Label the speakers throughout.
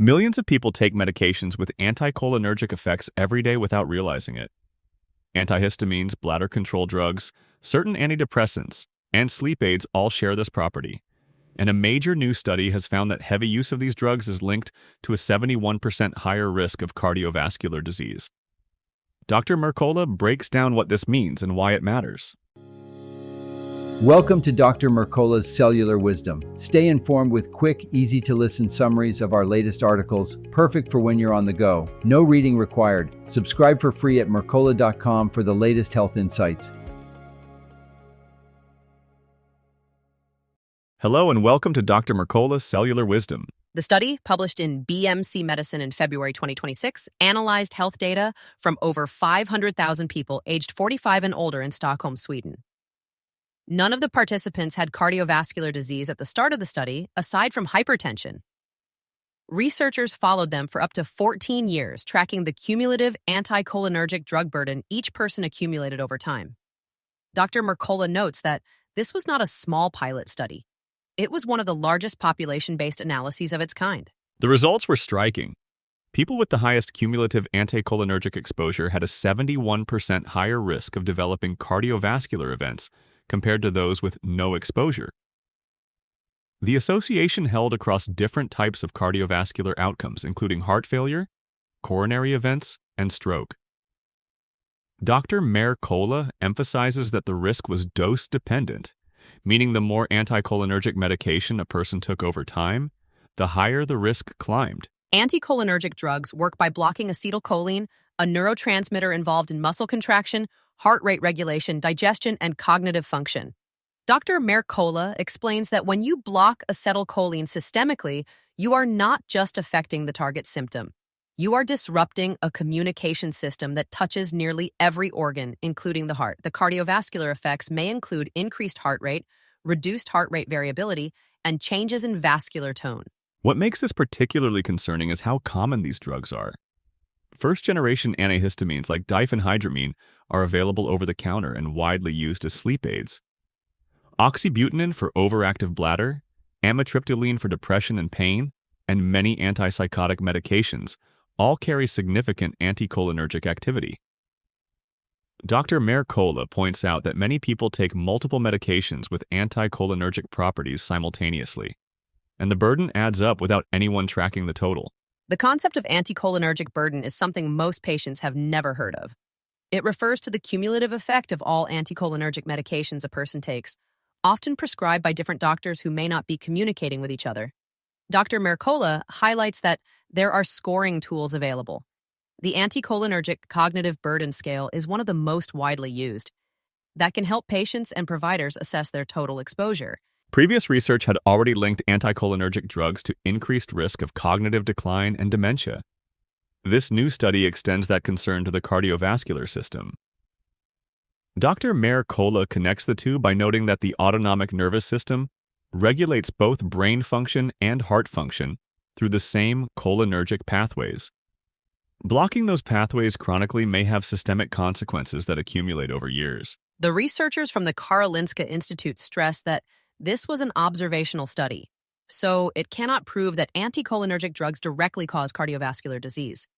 Speaker 1: Millions of people take medications with anticholinergic effects every day without realizing it. Antihistamines, bladder control drugs, certain antidepressants, and sleep aids all share this property. And a major new study has found that heavy use of these drugs is linked to a 71% higher risk of cardiovascular disease. Dr. Mercola breaks down what this means and why it matters.
Speaker 2: Welcome to Dr. Mercola's Cellular Wisdom. Stay informed with quick, easy-to-listen summaries of our latest articles, perfect for when you're on the go. No reading required. Subscribe for free at mercola.com for the latest health insights.
Speaker 1: Hello and welcome to Dr. Mercola's Cellular Wisdom.
Speaker 3: The study, published in BMC Medicine in February 2026, analyzed health data from over 500,000 people aged 45 and older in Stockholm, Sweden. None of the participants had cardiovascular disease at the start of the study, aside from hypertension. Researchers followed them for up to 14 years, tracking the cumulative anticholinergic drug burden each person accumulated over time. Dr. Mercola notes that this was not a small pilot study. It was one of the largest population-based analyses of its kind.
Speaker 1: The results were striking. People with the highest cumulative anticholinergic exposure had a 71% higher risk of developing cardiovascular events compared to those with no exposure. The association held across different types of cardiovascular outcomes, including heart failure, coronary events, and stroke. Dr. Mercola emphasizes that the risk was dose-dependent, meaning the more anticholinergic medication a person took over time, the higher the risk climbed.
Speaker 3: Anticholinergic drugs work by blocking acetylcholine, a neurotransmitter involved in muscle contraction, heart rate regulation, digestion, and cognitive function. Dr. Mercola explains that when you block acetylcholine systemically, you are not just affecting the target symptom. You are disrupting a communication system that touches nearly every organ, including the heart. The cardiovascular effects may include increased heart rate, reduced heart rate variability, and changes in vascular tone.
Speaker 1: What makes this particularly concerning is how common these drugs are. First-generation antihistamines like diphenhydramine are available over the counter and widely used as sleep aids. Oxybutynin for overactive bladder, amitriptyline for depression and pain, and many antipsychotic medications all carry significant anticholinergic activity. Dr. Mercola points out that many people take multiple medications with anticholinergic properties simultaneously, and the burden adds up without anyone tracking the total.
Speaker 3: The concept of anticholinergic burden is something most patients have never heard of. It refers to the cumulative effect of all anticholinergic medications a person takes, often prescribed by different doctors who may not be communicating with each other. Dr. Mercola highlights that there are scoring tools available. The anticholinergic cognitive burden scale is one of the most widely used that can help patients and providers assess their total exposure.
Speaker 1: Previous research had already linked anticholinergic drugs to increased risk of cognitive decline and dementia. This new study extends that concern to the cardiovascular system. Dr. Mercola connects the two by noting that the autonomic nervous system regulates both brain function and heart function through the same cholinergic pathways. Blocking those pathways chronically may have systemic consequences that accumulate over years.
Speaker 3: The researchers from the Karolinska Institute stress that this was an observational study, so it cannot prove that anticholinergic drugs directly cause cardiovascular disease.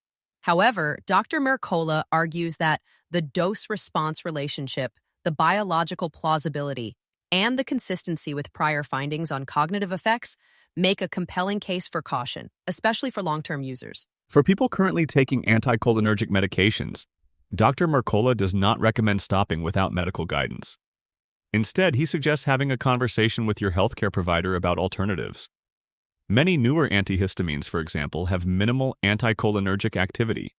Speaker 3: However, Dr. Mercola argues that the dose-response relationship, the biological plausibility, and the consistency with prior findings on cognitive effects make a compelling case for caution, especially for long-term users.
Speaker 1: For people currently taking anticholinergic medications, Dr. Mercola does not recommend stopping without medical guidance. Instead, he suggests having a conversation with your healthcare provider about alternatives. Many newer antihistamines, for example, have minimal anticholinergic activity.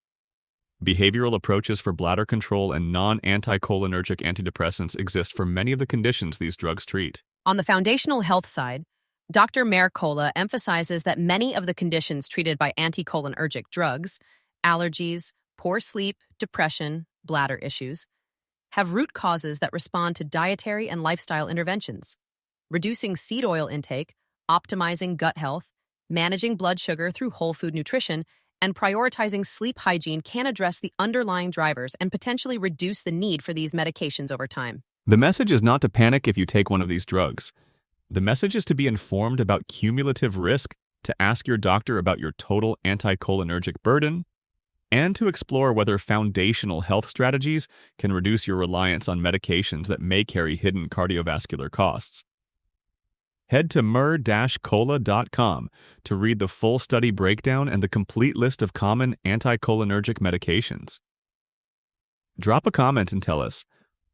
Speaker 1: Behavioral approaches for bladder control and non-anticholinergic antidepressants exist for many of the conditions these drugs treat.
Speaker 3: On the foundational health side, Dr. Mercola emphasizes that many of the conditions treated by anticholinergic drugs, allergies, poor sleep, depression, bladder issues, have root causes that respond to dietary and lifestyle interventions. Reducing seed oil intake, optimizing gut health, managing blood sugar through whole food nutrition, and prioritizing sleep hygiene can address the underlying drivers and potentially reduce the need for these medications over time.
Speaker 1: The message is not to panic if you take one of these drugs. The message is to be informed about cumulative risk to ask your doctor about your total anticholinergic burden, and to explore whether foundational health strategies can reduce your reliance on medications that may carry hidden cardiovascular costs. Head to mer-cola.com to read the full study breakdown and the complete list of common anticholinergic medications. Drop a comment and tell us,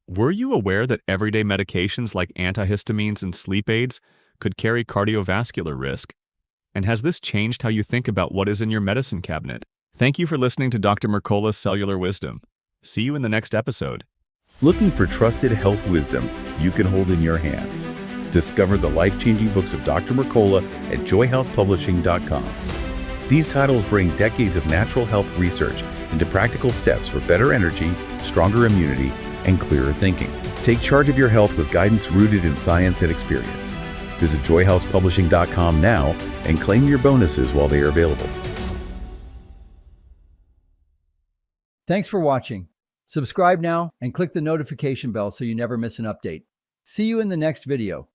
Speaker 1: were you aware that everyday medications like antihistamines and sleep aids could carry cardiovascular risk? And has this changed how you think about what is in your medicine cabinet? Thank you for listening to Dr. Mercola's Cellular Wisdom. See you in the next episode.
Speaker 4: Looking for trusted health wisdom you can hold in your hands? Discover the life-changing books of Dr. Mercola at joyhousepublishing.com. These titles bring decades of natural health research into practical steps for better energy, stronger immunity, and clearer thinking. Take charge of your health with guidance rooted in science and experience. Visit joyhousepublishing.com now and claim your bonuses while they are available.
Speaker 2: Thanks for watching. Subscribe now and click the notification bell so you never miss an update. See you in the next video.